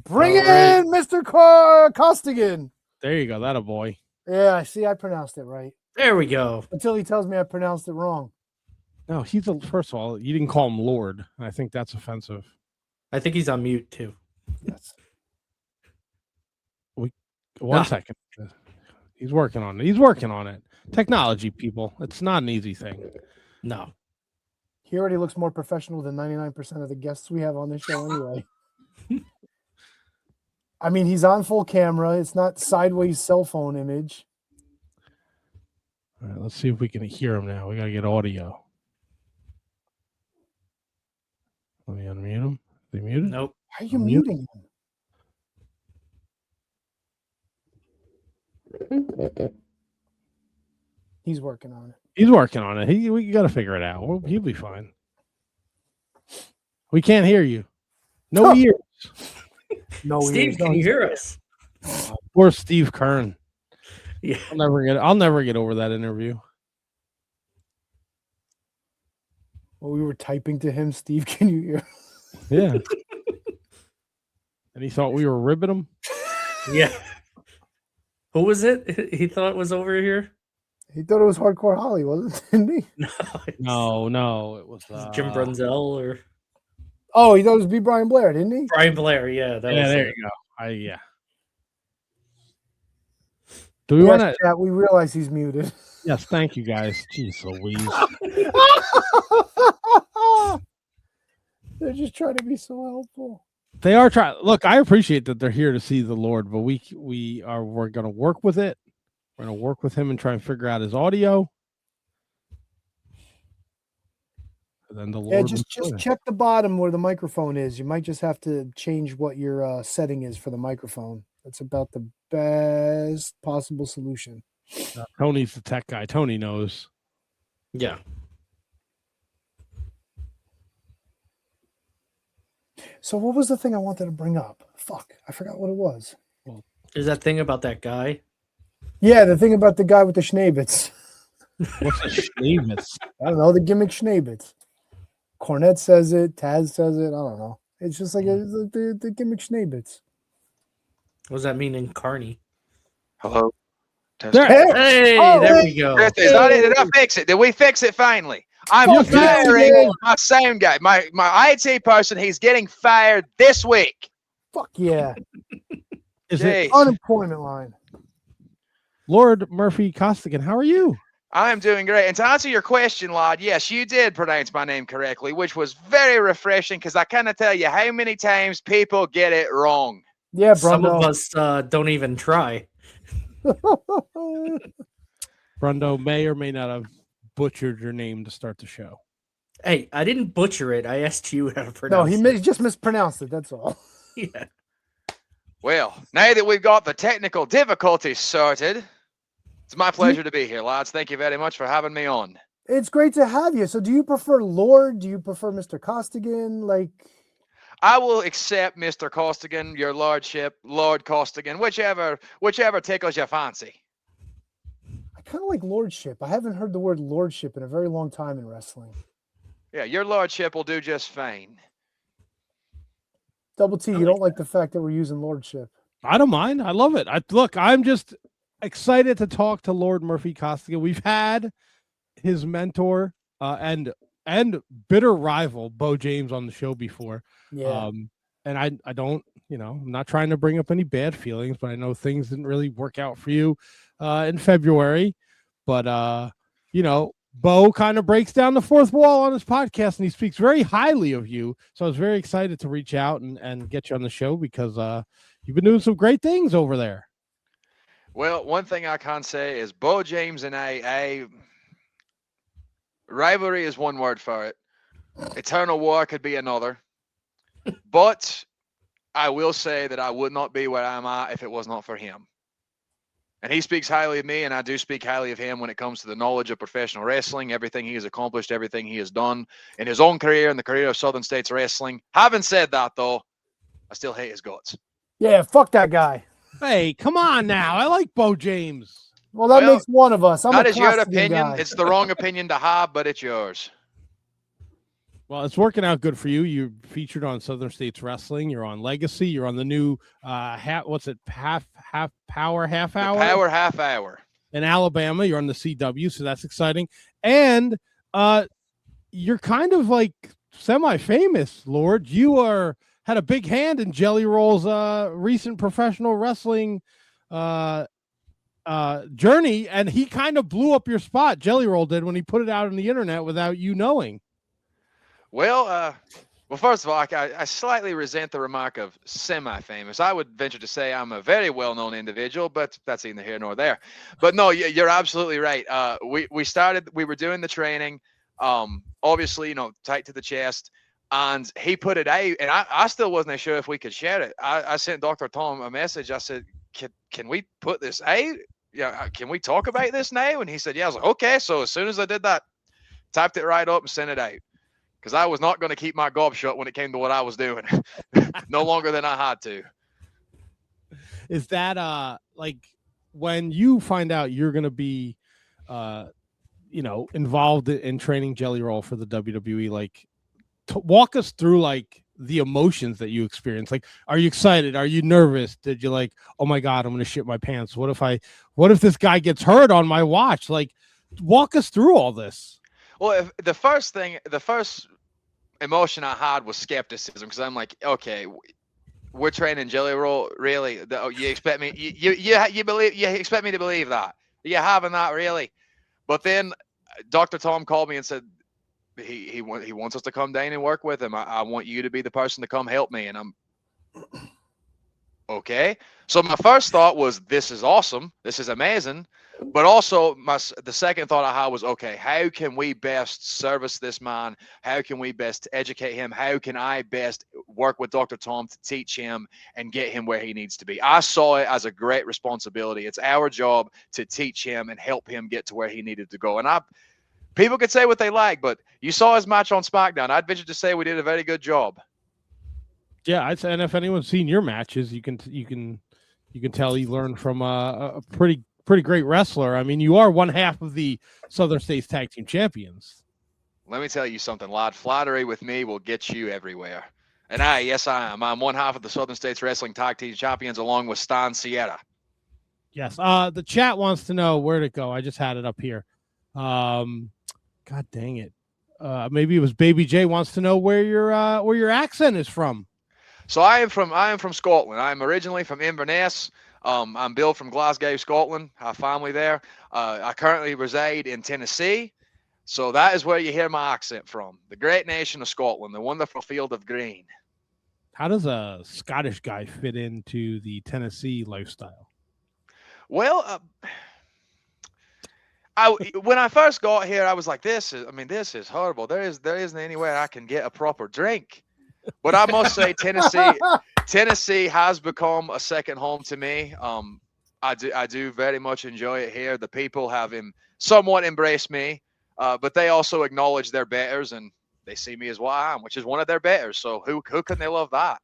Bring All in Mr. Costigan. There you go. That a boy. Yeah, I see. I pronounced it right. There we go. Until he tells me I pronounced it wrong. No, first of all, you didn't call him Lord. I think that's offensive. I think he's on mute too. Yes. One second. He's working on it. Technology, people. It's not an easy thing. No. He already looks more professional than 99% of the guests we have on this show anyway. I mean, he's on full camera. It's not sideways cell phone image. All right, let's see if we can hear him now. We got to get audio. Let me unmute him. Is he muted? Nope. Why are you muting him? He's working on it. He's working on it. We got to figure it out. He'll be fine. We can't hear you. No ears. No Steve, ears. can you hear us? Poor Steve Kern. Yeah. I'll never get over that interview. Well, we were typing to him. Steve, can you hear? Yeah. And he thought we were ribbing him. Yeah. Who was it? He thought it was over here? He thought it was Hardcore Holly, wasn't it? Didn't he? No. It was Jim Brunzell or Oh, he thought it was B. Brian Blair, didn't he? Brian Blair. Yeah. There you go. Yeah. Do we want to? Chat, we realize he's muted. Yes, thank you guys. Jeez Louise. They're just trying to be so helpful. They are trying. Look, I appreciate that they're here to see the Lord, but we're going to work with it. We're going to work with him and try and figure out his audio. And then the Lord. Just check the bottom where the microphone is. You might just have to change what your setting is for the microphone. That's about the best possible solution. Tony's the tech guy. Tony knows. Yeah. So what was the thing I wanted to bring up? Fuck, I forgot what it was. Is that thing about that guy? Yeah, the thing about the guy with the schnabitz. What's a schnabitz? I don't know, the gimmick schnabitz. Cornette says it, Taz says it, I don't know. It's just like the gimmick schnabitz. What does that mean in Carney? Hello. Hey, there we go. Did I fix it? Did we fix it finally? I'm firing my sound guy. My IT person, he's getting fired this week. Fuck yeah. Is it unemployment line? Lord Murphy Costigan, how are you? I am doing great. And to answer your question, Lord, yes, you did pronounce my name correctly, which was very refreshing because I cannot tell you how many times people get it wrong. Yeah, some of us don't even try. Brundo may or may not have butchered your name to start the show. Hey, I didn't butcher it. I asked you how to pronounce it. No, he just mispronounced it. That's all. Yeah. Well, now that we've got the technical difficulties sorted, it's my pleasure to be here, lads. Thank you very much for having me on. It's great to have you. So do you prefer Lord? Do you prefer Mr. Costigan? I will accept Mr. Costigan, your lordship, Lord Costigan, whichever tickles your fancy. I kind of like lordship. I haven't heard the word lordship in a very long time in wrestling. Yeah, your lordship will do just fine. Double T, you don't like the fact that we're using lordship. I don't mind. I love it. I'm just excited to talk to Lord Murphy Costigan. We've had his mentor and bitter rival, Beau James, on the show before. Yeah. And I don't, I'm not trying to bring up any bad feelings, but I know things didn't really work out for you in February. But, Beau kind of breaks down the fourth wall on his podcast, and he speaks very highly of you. So I was very excited to reach out and get you on the show because you've been doing some great things over there. Well, one thing I can say is Beau James and I rivalry is one word for it. Eternal war could be another. But I will say that I would not be where I'm at if it was not for him. And he speaks highly of me, and I do speak highly of him when it comes to the knowledge of professional wrestling, everything he has accomplished, everything he has done in his own career and the career of Southern States Wrestling. Having said that, though, I still hate his guts. Yeah, fuck that guy. Hey, come on now. I like Beau James. Well, that makes one of us. That is your opinion. Guy. It's the wrong opinion to have, but it's yours. Well, it's working out good for you. You're featured on Southern States Wrestling. You're on Legacy. You're on the new half power half The hour Power Half Hour. in Alabama. You're on the CW, so that's exciting. And you're kind of like semi-famous, Lord. You had a big hand in Jelly Roll's recent professional wrestling journey, and he kind of blew up your spot. Jelly Roll did when he put it out on the internet without you knowing. Well, first of all, I slightly resent the remark of semi-famous. I would venture to say I'm a very well-known individual, but that's neither here nor there. But no, you're absolutely right. We were doing the training, obviously, tight to the chest, and he put it out, and I still wasn't sure if we could share it. I sent Dr. Tom a message. I said, can we put this out? Yeah, can we talk about this now? And he said, yeah. I was like, okay. So as soon as I did that, typed it right up and sent it out. Because I was not going to keep my gob shut when it came to what I was doing, no longer than I had to. Is that like when you find out you're going to be, involved in training Jelly Roll for the WWE? Like, walk us through like the emotions that you experience. Like, are you excited? Are you nervous? Did you like, oh my God, I'm going to shit my pants? What if this guy gets hurt on my watch? Like, walk us through all this. Well, the first emotion I had was skepticism, because I'm like, okay, we're training Jelly Roll, really? You expect me? You expect me to believe that? Are you having that, really? But then Dr. Tom called me and said he wants us to come down and work with him. I want you to be the person to come help me, and I'm okay. So my first thought was, this is awesome. This is amazing. But also the second thought I had was, okay, how can we best service this man? How can we best educate him? How can I best work with Dr. Tom to teach him and get him where he needs to be? I saw it as a great responsibility. It's our job to teach him and help him get to where he needed to go. And people could say what they like, but you saw his match on SmackDown. I'd venture to say we did a very good job. Yeah, I'd say, and if anyone's seen your matches, you can tell you learned from a pretty great wrestler. I mean, you are one half of the Southern States Tag Team Champions. Let me tell you something, lad. Flattery with me will get you everywhere. And yes, I am. I'm one half of the Southern States Wrestling Tag Team Champions, along with Stan Sierra. Yes. The chat wants to know where to go. I just had it up here. God dang it. Maybe it was Baby J wants to know where your accent is from. So I am from Scotland. I'm originally from Inverness. I'm Bill from Glasgow, Scotland. I have family there. I currently reside in Tennessee. So that is where you hear my accent from. The great nation of Scotland, the wonderful field of green. How does a Scottish guy fit into the Tennessee lifestyle? Well, when I first got here, I was like, this is horrible. There isn't anywhere I can get a proper drink. But I must say, Tennessee has become a second home to me. I do very much enjoy it here. The people have somewhat embraced me, but they also acknowledge their betters, and they see me as what I am, which is one of their betters. So who couldn't they love that?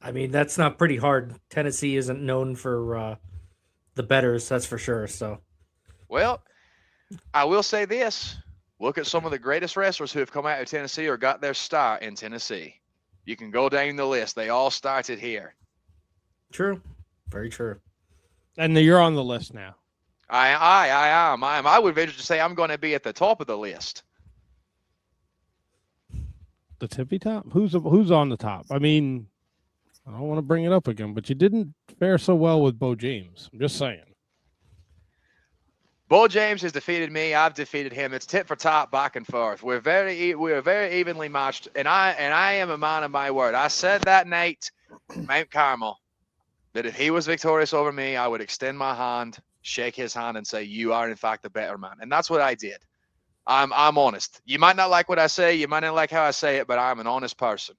I mean, that's not pretty hard. Tennessee isn't known for the betters, that's for sure. So, well, I will say this. Look at some of the greatest wrestlers who have come out of Tennessee or got their start in Tennessee. You can go down the list. They all started here. True. Very true. And you're on the list now. I am. I would venture to say I'm going to be at the top of the list. The tippy top? Who's on the top? I mean, I don't want to bring it up again, but you didn't fare so well with Beau James. I'm just saying. Beau James has defeated me. I've defeated him. It's tit for tat, back and forth. We're very evenly matched, and I am a man of my word. I said that night, Mount Carmel, that if he was victorious over me, I would extend my hand, shake his hand, and say, "You are in fact the better man." And that's what I did. I'm honest. You might not like what I say. You might not like how I say it, but I'm an honest person.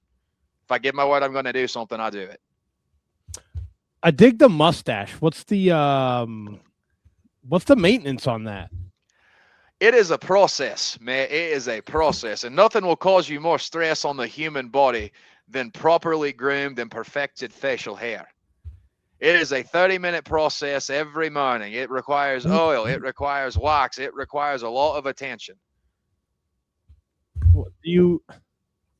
If I give my word, I'm going to do something. I do it. I dig the mustache. What's the maintenance on that? It is a process, man. It is a process, and nothing will cause you more stress on the human body than properly groomed and perfected facial hair. It is a 30-minute process every morning. It requires oil. It requires wax. It requires a lot of attention.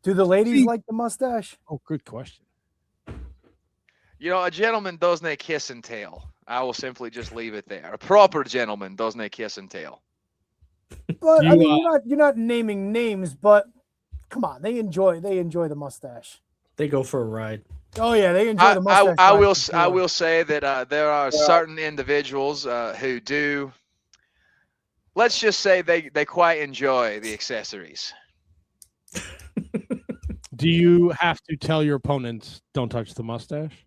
Do the ladies See- like the mustache? Oh, good question. You know, a gentleman doesn't kiss and tell. I will simply just leave it there. A proper gentleman doesn't kiss and tell. But I You, mean, you're not naming names, but come on, they enjoy the mustache. They go for a ride. Oh yeah, they enjoy the mustache. I ride will for I sure. will say that there are certain individuals who do. Let's just say they quite enjoy the accessories. do you have to tell your opponents don't touch the mustache?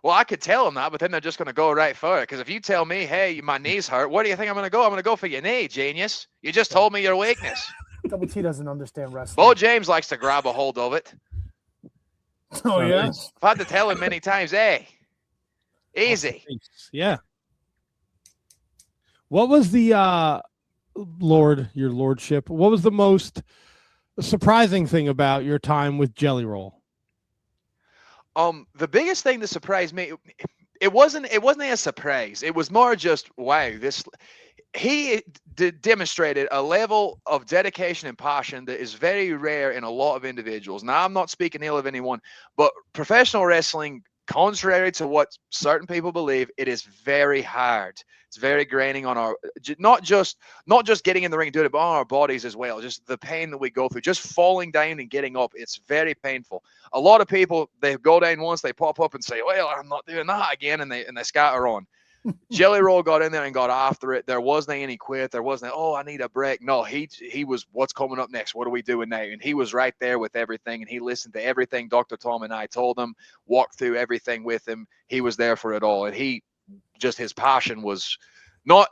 Well, I could tell them that, but then they're just going to go right for it. Because if you tell me, hey, my knee's hurt, where do you think I'm going to go? I'm going to go for your knee, genius. You just told me your weakness. Double T doesn't understand wrestling. Beau James likes to grab a hold of it. Oh yeah. Nice. I've had to tell him many times, hey, easy. Yeah. What was the your lordship? What was the most surprising thing about your time with Jelly Roll? The biggest thing that surprised me, it wasn't a surprise. It was more just, wow, he demonstrated a level of dedication and passion that is very rare in a lot of individuals. Now, I'm not speaking ill of anyone, but professional wrestling, contrary to what certain people believe, it is very hard. It's very draining on our, not just getting in the ring and doing it, but on our bodies as well. Just the pain that we go through, just falling down and getting up. It's very painful. A lot of people, they go down once, they pop up and say, well, I'm not doing that again, and they scatter on. Jelly Roll got in there and got after it. There wasn't any quit. There wasn't, oh, I need a break. No, he was, what's coming up next? What are we doing now? And he was right there with everything, and he listened to everything Dr. Tom and I told him, walked through everything with him. He was there for it all, and his passion was not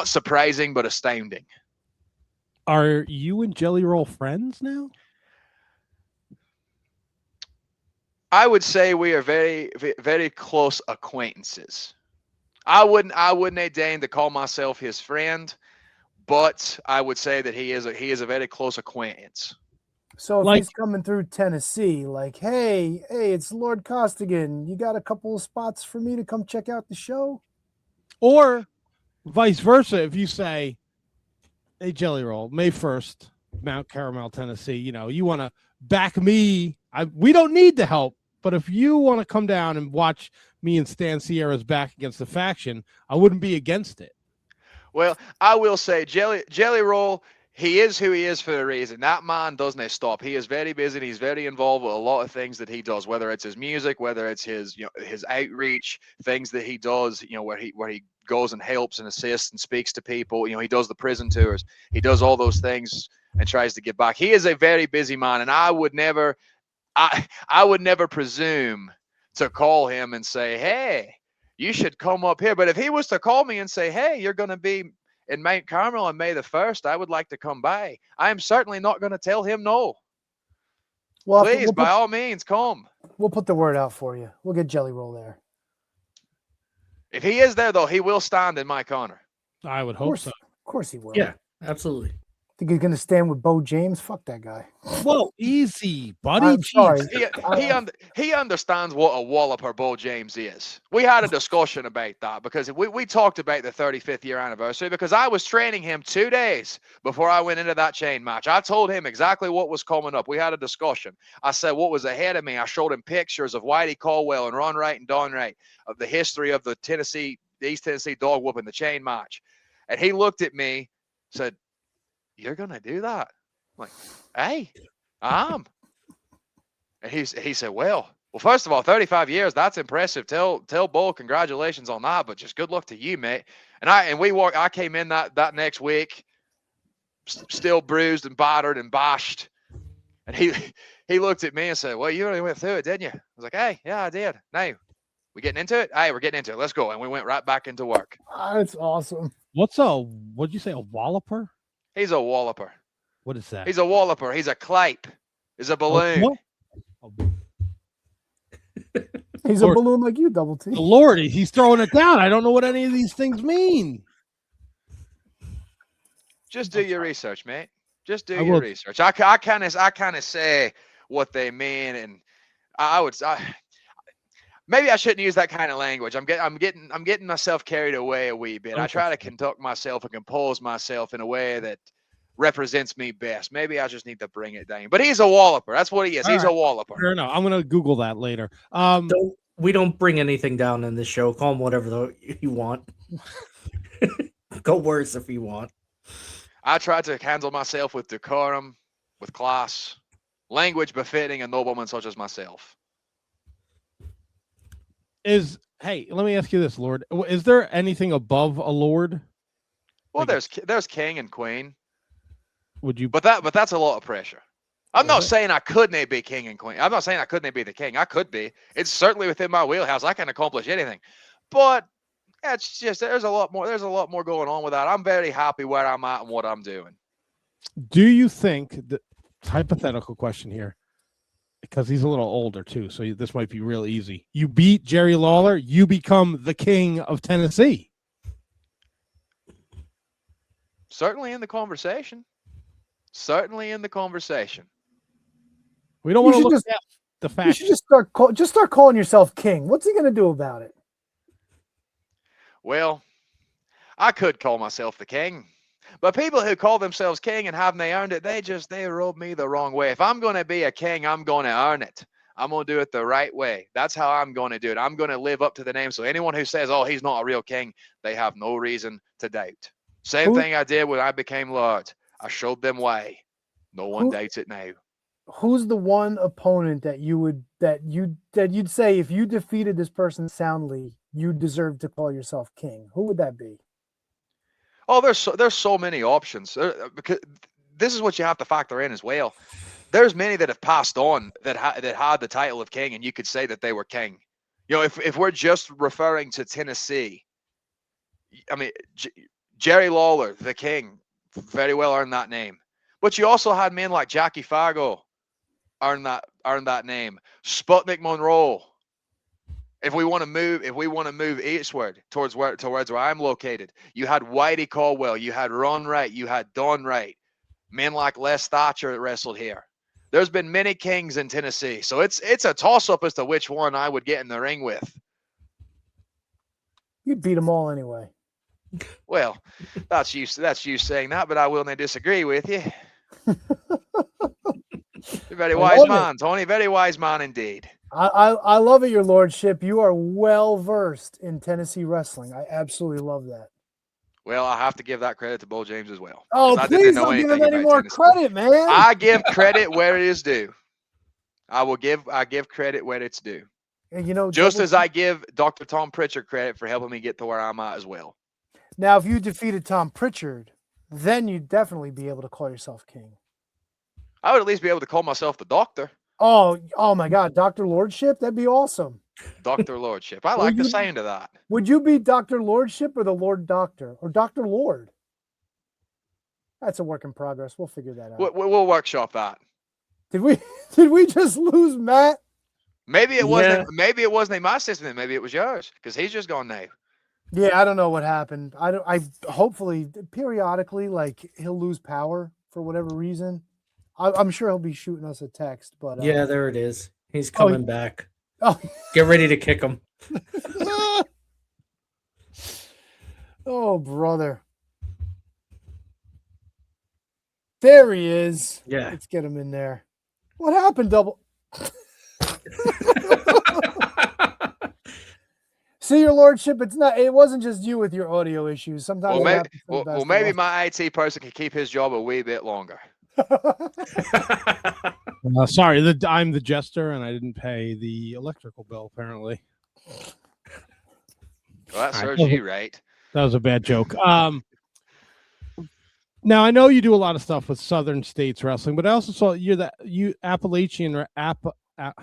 surprising, but astounding. Are you and Jelly Roll friends now? I would say we are very, very close acquaintances. I wouldn't deign to call myself his friend, but I would say that he is a very close acquaintance. So if Like- he's coming through Tennessee, like, hey, it's Lord Costigan. You got a couple of spots for me to come check out the show? Or vice versa, if you say, hey, Jelly Roll, May 1st, Mount Carmel, Tennessee, you want to back me. We don't need the help, but if you want to come down and watch me and Stan Sierra's back against the faction, I wouldn't be against it. Well, I will say Jelly Roll, he is who he is for a reason. That man doesn't stop. He is very busy. He's very involved with a lot of things that he does, whether it's his music, whether it's his outreach, things that he does, where he goes and helps and assists and speaks to people. He does the prison tours. He does all those things and tries to give back. He is a very busy man, and I would never presume to call him and say, hey, you should come up here. But if he was to call me and say, hey, you're going to be in Mount Carmel on May the 1st, I would like to come by, I am certainly not going to tell him no. Well, Please, by all means, come. We'll put the word out for you. We'll get Jelly Roll there. If he is there, though, he will stand in my corner. I would hope so. Of course he will. Yeah, absolutely. Think he's gonna stand with Beau James? Fuck that guy. Whoa, easy, buddy. I'm sorry. He understands what a walloper Beau James is. We had a discussion about that because we talked about the 35th year anniversary because I was training him 2 days before I went into that chain match. I told him exactly what was coming up. We had a discussion. I said what was ahead of me. I showed him pictures of Whitey Caldwell and Ron Wright and Don Wright, of the history of the East Tennessee dog whooping, the chain match. And he looked at me, said, you're going to do that? I'm like, hey, I am. And he said, well, first of all, 35 years, that's impressive. Tell Beau congratulations on that, but just good luck to you, mate. And I came in that next week, still bruised and battered and bashed. And he looked at me and said, well, you already went through it, didn't you? I was like, hey, yeah, I did. Now, we getting into it? Hey, we're getting into it. Let's go. And we went right back into work. That's awesome. What'd you say, a walloper? He's a walloper. What is that? He's a walloper. He's a clape. He's a balloon. He's a balloon like you, Double T. Lord, he's throwing it down. I don't know what any of these things mean. Just do your research, mate. Just do your research. I kind of say what they mean, and maybe I shouldn't use that kind of language. I'm getting myself carried away a wee bit. Okay. I try to conduct myself and compose myself in a way that represents me best. Maybe I just need to bring it down. But he's a walloper. That's what he is. All He's right. a walloper. Fair enough. I'm gonna Google that later. We don't bring anything down in this show. Call him whatever you want. Go worse if you want. I try to handle myself with decorum, with class, language befitting a nobleman such as myself. Hey, let me ask you this, Lord. Is there anything above a lord? Well, Like- there's king and queen, Would you? but that's a lot of pressure. I'm not Is it? saying I couldn't be king and queen. I'm not saying I couldn't be the king. I could be. It's certainly within my wheelhouse. I can accomplish anything. But it's just there's a lot more going on with that. I'm very happy where I'm at and what I'm doing. Do you think that hypothetical question here? Because he's a little older too, so this might be real easy. You beat Jerry Lawler, you become the king of Tennessee. Certainly in the conversation. Certainly in the conversation. We don't You want to should look just- at the You fact. should just start calling yourself king. What's he going to do about it? Well, I could call myself the king. But people who call themselves king and haven't they earned it, they rub me the wrong way. If I'm going to be a king, I'm going to earn it. I'm going to do it the right way. That's how I'm going to do it. I'm going to live up to the name. So anyone who says, oh, he's not a real king, they have no reason to doubt. Same thing I did when I became Lord. I showed them why. No one doubts it now. Who's the one opponent that you'd say if you defeated this person soundly, you deserve to call yourself king? Who would that be? Oh, there's so many options. Because this is what you have to factor in as well. There's many that have passed on that had the title of king, and you could say that they were king. You know, if we're just referring to Tennessee, I mean, Jerry Lawler, the king, very well earned that name. But you also had men like Jackie Fargo earn that name. Sputnik Monroe. If we want to move eastward towards where I'm located, you had Whitey Caldwell, you had Ron Wright, you had Don Wright, men like Les Thatcher that wrestled here. There's been many kings in Tennessee, so it's a toss-up as to which one I would get in the ring with. You'd beat them all anyway. Well, that's you saying that, but I will not disagree with you. You're a very wise man, Tony. Very wise man indeed. I love it, your lordship. You are well versed in Tennessee wrestling. I absolutely love that. Well, I have to give that credit to Beau James as well. Oh, I please didn't know don't give anything him any about more Tennessee. credit, man. I give credit where it is due. I give credit where it's due. And, you know, Just as I give Dr. Tom Pritchard credit for helping me get to where I'm at as well. now, if you defeated Tom Pritchard, then you'd definitely be able to call yourself king. I would at least be able to call myself the doctor. Oh my God, Dr. Lordship, that'd be awesome. Dr. Lordship. I like the sound of that. Would you be Dr. Lordship or the Lord Doctor or Dr. Lord? That's a work in progress. We'll figure that out. We'll workshop that. Did we just lose Matt? Maybe it wasn't. Maybe it wasn't in my system. Maybe it was yours because he's just gone now. Yeah, I don't know what happened. I hopefully periodically, like, he'll lose power for whatever reason. I'm sure he'll be shooting us a text, but Yeah, there it is. He's coming back. Oh. Get ready to kick him. Oh, brother. There he is. Yeah. Let's get him in there. What happened, Double? See, your lordship, it wasn't just you with your audio issues. Sometimes maybe my IT person can keep his job a wee bit longer. Sorry, I'm the jester, and I didn't pay the electrical bill. Apparently, Well, that serves you right. That was a bad joke. Now I know you do a lot of stuff with Southern States Wrestling, but I also saw you Appalachian or Appalachian.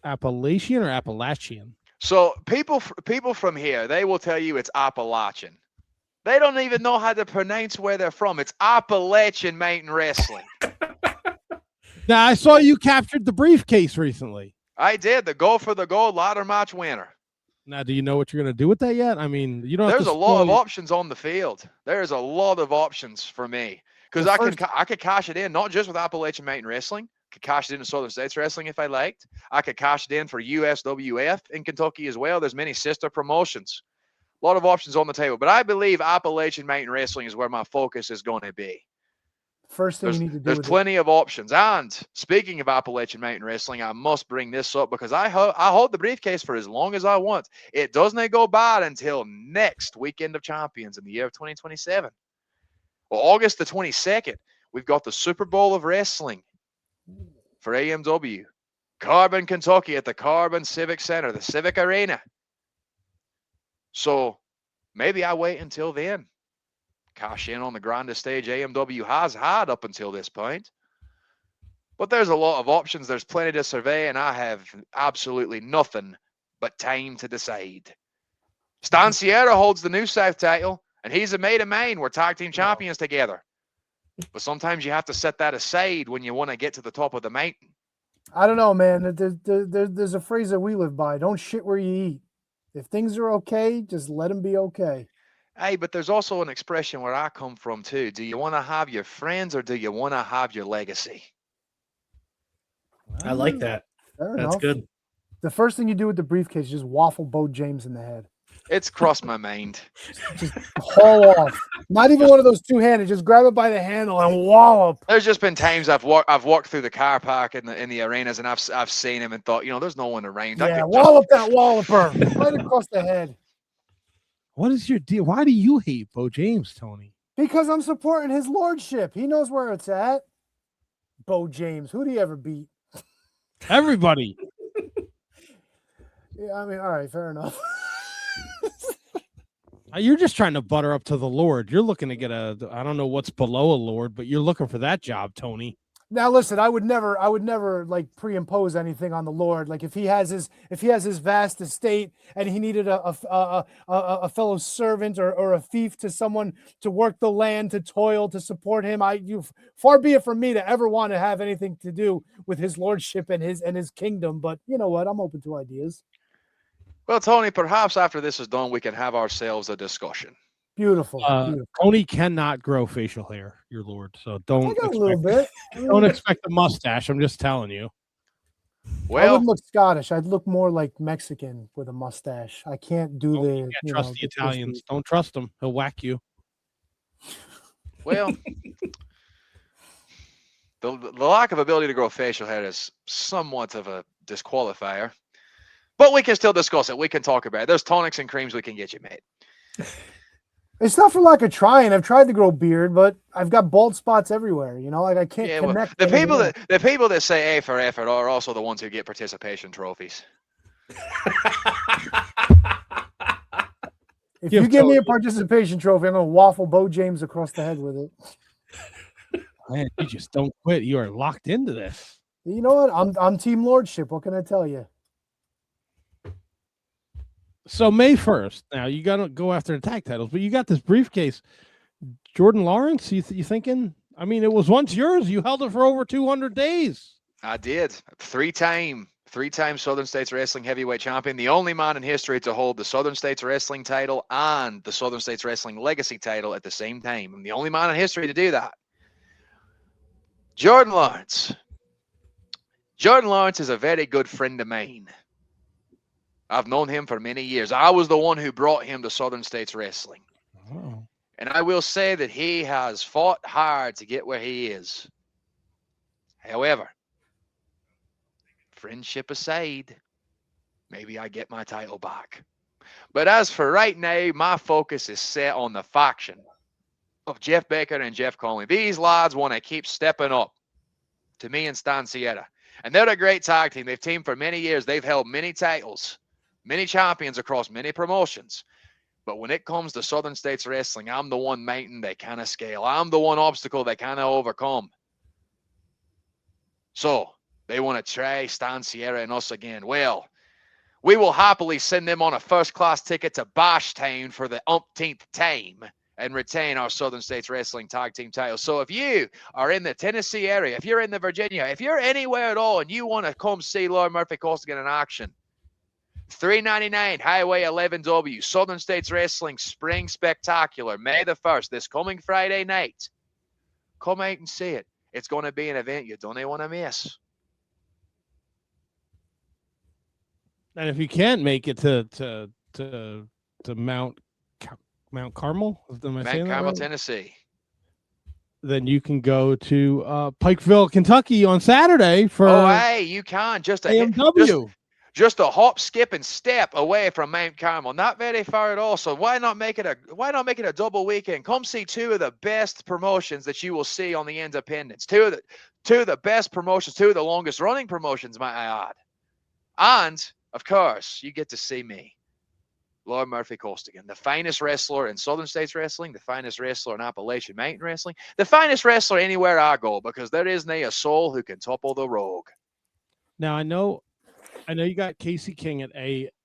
Appalachian or Appalachian. So people from here, they will tell you it's Appalachian. They don't even know how to pronounce where they're from. It's Appalachian Mountain Wrestling. Now I saw you captured the briefcase recently. I did. The Go for the Gold ladder match winner. Now, do you know what you're going to do with that yet? I mean, you don't. There's a lot of options on the field. There's a lot of options for me because I could cash it in not just with Appalachian Mountain Wrestling. I could cash it in Southern States Wrestling if I liked. I could cash it in for USWF in Kentucky as well. There's many sister promotions. A lot of options on the table. But I believe Appalachian Mountain Wrestling is where my focus is going to be. First thing you need to do There's with plenty of options. And speaking of Appalachian Mountain Wrestling, I must bring this up because I hold the briefcase for as long as I want. It doesn't go bad until next Weekend of Champions in the year of 2027. Well, August the 22nd, we've got the Super Bowl of Wrestling for AMW. Carbon, Kentucky at the Carbon Civic Center, the Civic Arena. So maybe I wait until then. Cash in on the grandest stage AMW has had up until this point. But there's a lot of options. There's plenty to survey, and I have absolutely nothing but time to decide. Stan Sierra holds the New South title, and he's a mate of mine. We're tag team champions together. But sometimes you have to set that aside when you want to get to the top of the mountain. I don't know, man. There's a phrase that we live by. Don't shit where you eat. If things are okay, just let them be okay. Hey, but there's also an expression where I come from too. Do you want to have your friends or do you want to have your legacy? I like that. Fair That's enough. good. The first thing you do with the briefcase is just waffle Beau James in the head. It's crossed my mind. Just haul off. Not even one of those two-handed. Just grab it by the handle and wallop. There's just been times I've walked through the car park in the arenas and I've seen him and thought, there's no one around. Yeah, wallop that walloper right across the head. What is your deal? Why do you hate Beau James, Tony? Because I'm supporting his lordship. He knows where it's at. Beau James. Who'd he ever beat? Everybody. Yeah, I mean, all right, fair enough. You're just trying to butter up to the Lord. You're looking to get I don't know what's below a Lord, but you're looking for that job, Tony. Now listen, I would never like pre-impose anything on the Lord. Like if he has his vast estate and he needed a fellow servant or a thief to someone to work the land, to toil, to support him, far be it from me to ever want to have anything to do with his lordship and his kingdom. But you know what? I'm open to ideas. Well, Tony, perhaps after this is done, we can have ourselves a discussion. Beautiful. Tony cannot grow facial hair, your Lord. So don't I got a little bit. Don't expect a mustache. I'm just telling you. Well, I wouldn't look Scottish. I'd look more like Mexican with a mustache. I can't do You the. can't trust the Italians. Don't trust him. He'll whack you. Well, the lack of ability to grow facial hair is somewhat of a disqualifier. But we can still discuss it. We can talk about it. There's tonics and creams we can get you, mate. It's not for lack of trying. I've tried to grow beard, but I've got bald spots everywhere. Like I can't connect. Well, the people that say A for effort are also the ones who get participation trophies. If you give me a participation trophy, I'm gonna waffle Beau James across the head with it. Man, you just don't quit. You are locked into this. You know what? I'm team lordship. What can I tell you? So May 1st, now you got to go after the tag titles, but you got this briefcase. Jordan Lawrence, you thinking? I mean, it was once yours. You held it for over 200 days. I did. Three-time Southern States Wrestling Heavyweight Champion. The only man in history to hold the Southern States Wrestling title and the Southern States Wrestling Legacy title at the same time. I'm the only man in history to do that. Jordan Lawrence. Jordan Lawrence is a very good friend of mine. I've known him for many years. I was the one who brought him to Southern States Wrestling. Oh. And I will say that he has fought hard to get where he is. However, friendship aside, maybe I get my title back. But as for right now, my focus is set on the faction of Jeff Baker and Jeff Conley. These lads want to keep stepping up to me and Stan Sierra. And they're a great tag team. They've teamed for many years. They've held many titles, many champions across many promotions. But when it comes to Southern States Wrestling, I'm the one mountain they cannot scale. I'm the one obstacle they cannot overcome. So they want to try Stan Sierra and us again. Well, we will happily send them on a first-class ticket to Bashtown for the umpteenth time and retain our Southern States Wrestling Tag Team titles. So if you are in the Tennessee area, if you're in the Virginia, if you're anywhere at all and you want to come see Lord Murphy Costigan in action, 399 Highway 11W, Southern States Wrestling Spring Spectacular, May the 1st, this coming Friday night. Come out and see it. It's going to be an event you don't want to miss. And if you can't make it to Mount Mount Carmel. Am I saying Mount that Carmel, right? Tennessee. Then you can go to Pikeville, Kentucky on Saturday for Oh, hey, you can just AMW. just a hop, skip, and step away from Mount Carmel. Not very far at all. So why not make it a double weekend? Come see two of the best promotions that you will see on the independents. Two of the best promotions, two of the longest running promotions, might I add. And of course, you get to see me, Lord Murphy Costigan, the finest wrestler in Southern States Wrestling, the finest wrestler in Appalachian Mountain Wrestling, the finest wrestler anywhere I go, because there isn't a soul who can topple the Rogue. Now I know you got Casey King at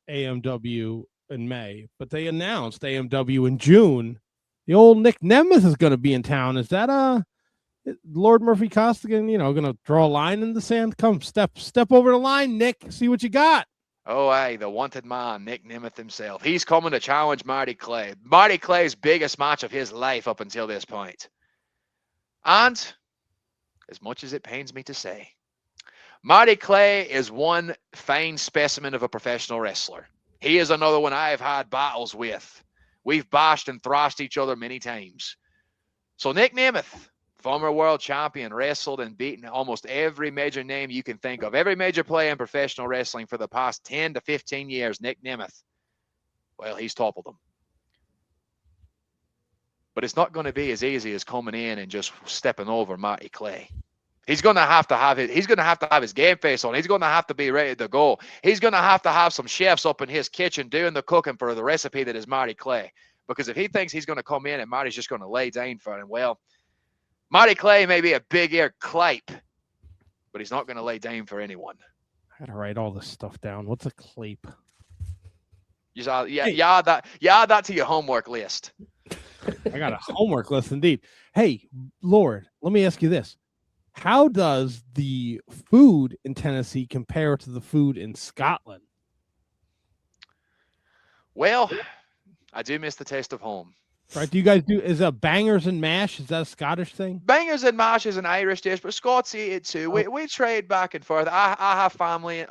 AMW in May, but they announced AMW in June. The old Nick Nemeth is going to be in town. Is that Lord Murphy Costigan? Going to draw a line in the sand? Come step over the line, Nick. See what you got. Oh, hey, the wanted man, Nick Nemeth himself. He's coming to challenge Marty Clay. Marty Clay's biggest match of his life up until this point. And, as much as it pains me to say, Marty Clay is one fine specimen of a professional wrestler. He is another one I've had battles with. We've bashed and thrashed each other many times. So Nick Nemeth, former world champion, wrestled and beaten almost every major name you can think of. Every major player in professional wrestling for the past 10 to 15 years, Nick Nemeth. Well, he's toppled them. But it's not going to be as easy as coming in and just stepping over Marty Clay. He's going to have to have his game face on. He's going to have to be ready to go. He's going to have some chefs up in his kitchen doing the cooking for the recipe that is Marty Clay. Because if he thinks he's going to come in and Marty's just going to lay down for him, well, Marty Clay may be a big-eared clape, but he's not going to lay down for anyone. I got to write all this stuff down. What's a clape? Add that to your homework list. I got a homework list indeed. Hey, Lord, let me ask you this. How does the food in Tennessee compare to the food in Scotland? Well, I do miss the taste of home. Right? Do you guys is a bangers and mash? Is that a Scottish thing? Bangers and mash is an Irish dish, but Scots eat it too. We trade back and forth. I have family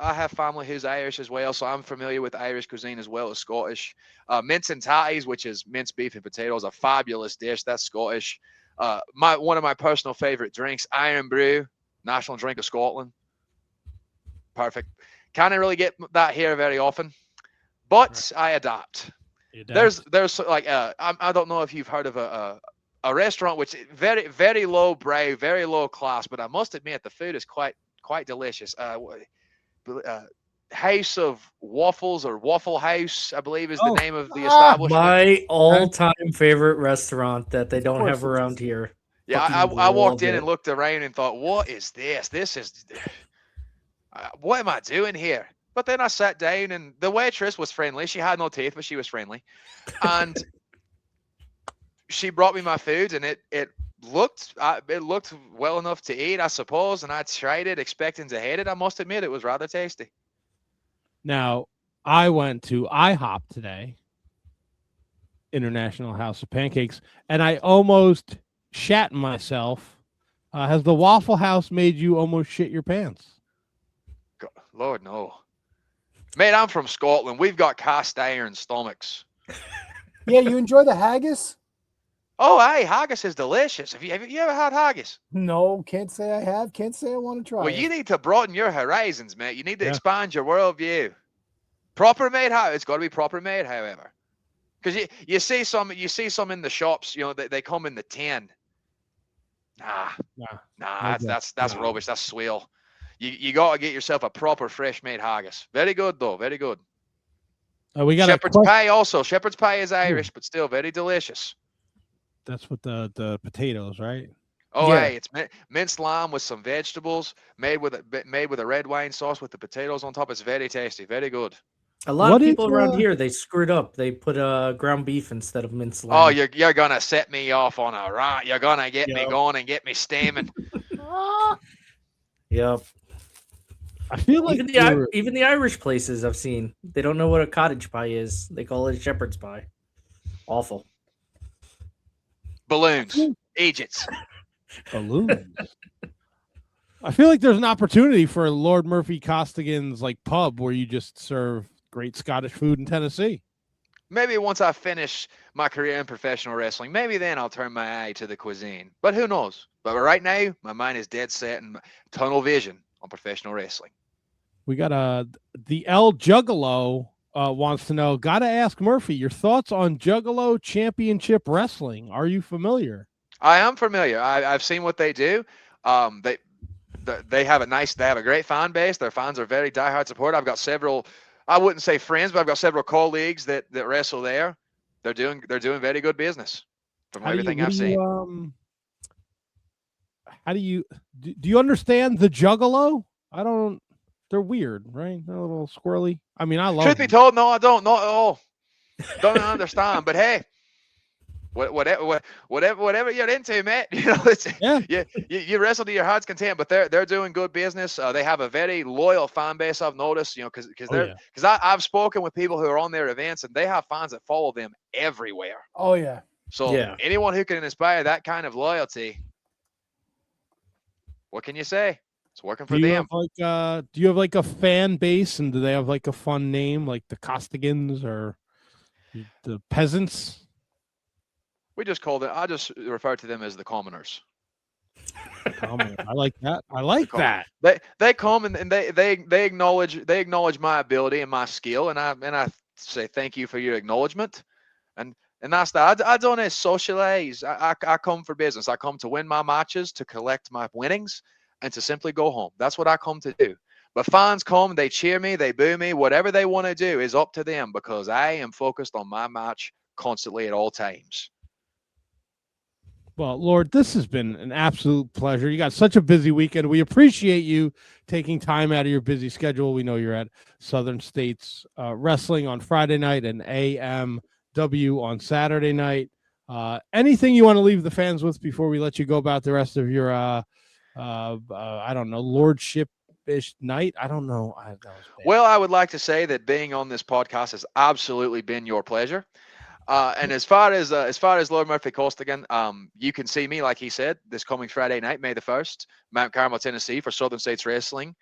who's Irish as well, so I'm familiar with Irish cuisine as well as Scottish. Mince and tatties, which is minced beef and potatoes, a fabulous dish. That's Scottish. One of my personal favorite drinks, Iron Brew, national drink of Scotland. Perfect. Can't really get that here very often, but I adapt. There's like I don't know if you've heard of a restaurant which is very, very low brow, very low class, but I must admit the food is quite delicious. House of Waffles or Waffle House, I believe is the name of the establishment. My all-time favorite restaurant that they don't have around here. Yeah, I walked in and looked around and thought, what is this? This is what am I doing here? But then I sat down and the waitress was friendly. She had no teeth, but she was friendly. And she brought me my food and it looked well enough to eat, I suppose. And I tried it expecting to hate it. I must admit it was rather tasty. Now, I went to IHOP today, International House of Pancakes, and I almost shat myself. Has the Waffle House made you almost shit your pants? God, Lord, no. Mate, I'm from Scotland. We've got cast iron stomachs. Yeah, you enjoy the haggis? Oh, hey, haggis is delicious. Have you ever had haggis? No, can't say I have. Can't say I want to try. Well, it. you need to broaden your horizons, mate. You need to expand your worldview. Proper made haggis. It's got to be proper made, however, because you see some in the shops. They come in the tin. Nah, that's rubbish. That's swill. You got to get yourself a proper fresh made haggis. Very good though. Very good. We got shepherd's pie also. Shepherd's pie is Irish, but still very delicious. That's with the potatoes, right? Oh, yeah. Hey, it's minced lamb with some vegetables, made with a red wine sauce with the potatoes on top. It's very tasty, very good. A lot of people around here, they screwed up. They put ground beef instead of minced lamb. Oh, you're gonna set me off on a rant. You're gonna get me going and get me steaming. Yep. I feel like even the Irish places I've seen, they don't know what a cottage pie is. They call it shepherd's pie. Awful. Balloons. Egypts. Balloons. I feel like there's an opportunity for Lord Murphy Costigan's pub where you just serve great Scottish food in Tennessee. Maybe once I finish my career in professional wrestling, maybe then I'll turn my eye to the cuisine. But who knows? But right now, my mind is dead set and tunnel vision on professional wrestling. We got the El Juggalo wants to know. Got to ask Murphy your thoughts on Juggalo Championship Wrestling. Are you familiar? I am familiar. I've seen what they do. They have a great fan base. Their fans are very diehard support. I've got several, I wouldn't say friends, but I've got several colleagues that wrestle there. They're doing very good business from everything I've seen. How do you understand the Juggalo? I don't. They're weird, right? They're a little squirrely. I mean, I love. Truth be told, no, I don't. Not at all. Don't understand. But hey, whatever you're into, mate. You know, it's, yeah. You wrestle to your heart's content. But they're doing good business. They have a very loyal fan base. I've noticed. You know, because I've spoken with people who are on their events, and they have fans that follow them everywhere. Oh yeah. So anyone who can inspire that kind of loyalty, what can you say? It's working for them. Do you have like a fan base, and do they have like a fun name, like the Costigans or the Peasants? We just called it. I just refer to them as the commoners. I like that. I like that. They come and they acknowledge my ability and my skill, and I say thank you for your acknowledgement. And that's that. I don't socialize. I come for business. I come to win my matches, to collect my winnings, and to simply go home. That's what I come to do. But fans come, they cheer me, they boo me. Whatever they want to do is up to them, because I am focused on my match constantly at all times. Well, Lord, this has been an absolute pleasure. You got such a busy weekend. We appreciate you taking time out of your busy schedule. We know you're at Southern States Wrestling on Friday night and AMW on Saturday night. Anything you want to leave the fans with before we let you go about the rest of your I don't know, lordship-ish night? I don't know. Well, I would like to say that being on this podcast has absolutely been your pleasure. And as far as Lord Murphy Costigan, you can see me, like he said, this coming Friday night, May the 1st, Mount Carmel, Tennessee, for Southern States Wrestling.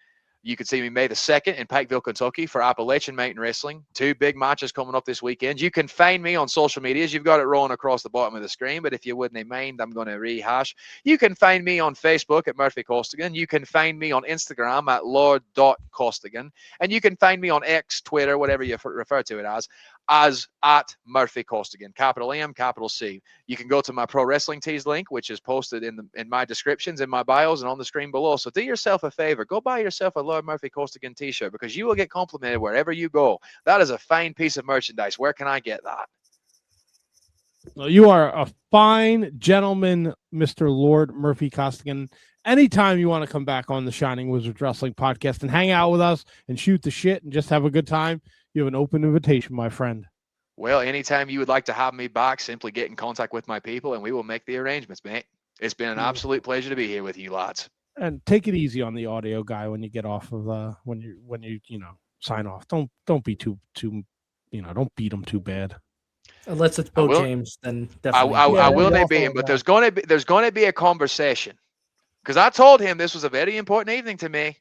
You can see me May the 2nd in Pikeville, Kentucky, for Appalachian Mountain Wrestling. 2 big matches coming up this weekend. You can find me on social medias. You've got it rolling across the bottom of the screen, but if you wouldn't mind, I'm going to rehash. You can find me on Facebook at Murphy Costigan. You can find me on Instagram at lord.costigan. And you can find me on X, Twitter, whatever you refer to it as at Murphy Costigan, capital M, capital C. You can go to my Pro Wrestling Tees link, which is posted in my descriptions, in my bios, and on the screen below. So do yourself a favor. Go buy yourself a Lord Murphy Costigan t-shirt, because you will get complimented wherever you go. That is a fine piece of merchandise. Where can I get that? Well, you are a fine gentleman, Mr. Lord Murphy Costigan. Anytime you want to come back on the Shining Wizards Wrestling podcast and hang out with us and shoot the shit and just have a good time, you have an open invitation, my friend. Well, anytime you would like to have me back, simply get in contact with my people and we will make the arrangements, mate. It's been an absolute pleasure to be here with you, lads. And take it easy on the audio guy when you get off of when you sign off. Don't be too don't beat him too bad. Unless it's Beau James, then definitely. I will not beat him, but there's going to be a conversation, because I told him this was a very important evening to me.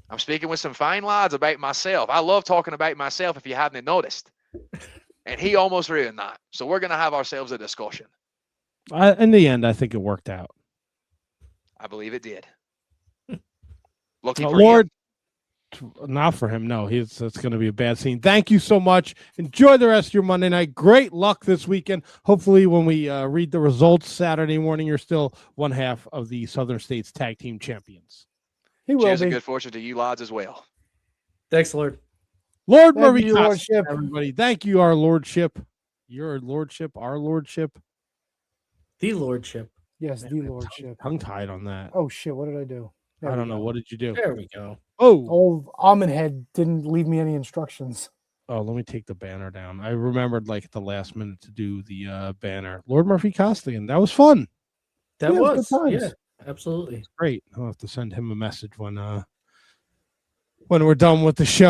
I'm speaking with some fine lads about myself. I love talking about myself, if you hadn't noticed. And he almost ruined that. So we're going to have ourselves a discussion. In the end, I think it worked out. I believe it did. Lucky for Lord, him. Not for him. No, it's going to be a bad scene. Thank you so much. Enjoy the rest of your Monday night. Great luck this weekend. Hopefully, when we read the results Saturday morning, you're still one half of the Southern States Tag Team Champions. He will Cheers be. and good fortune to you lads as well. Thanks, Lord. Lord Thank Murphy you, Costigan, Lordship. everybody. Thank you, our Lordship. Your Lordship, our Lordship. The Lordship. Yes, the Lordship. Tongue-tied on that. Oh shit! What did I do? I don't know. What did you do? There we go. Oh, Old almond head didn't leave me any instructions. let me take the banner down. I remembered like at the last minute to do the banner. Lord Murphy Costigan. That was fun. That Yeah, was. good times. Yeah, absolutely. Great. I'll have to send him a message when we're done with the show.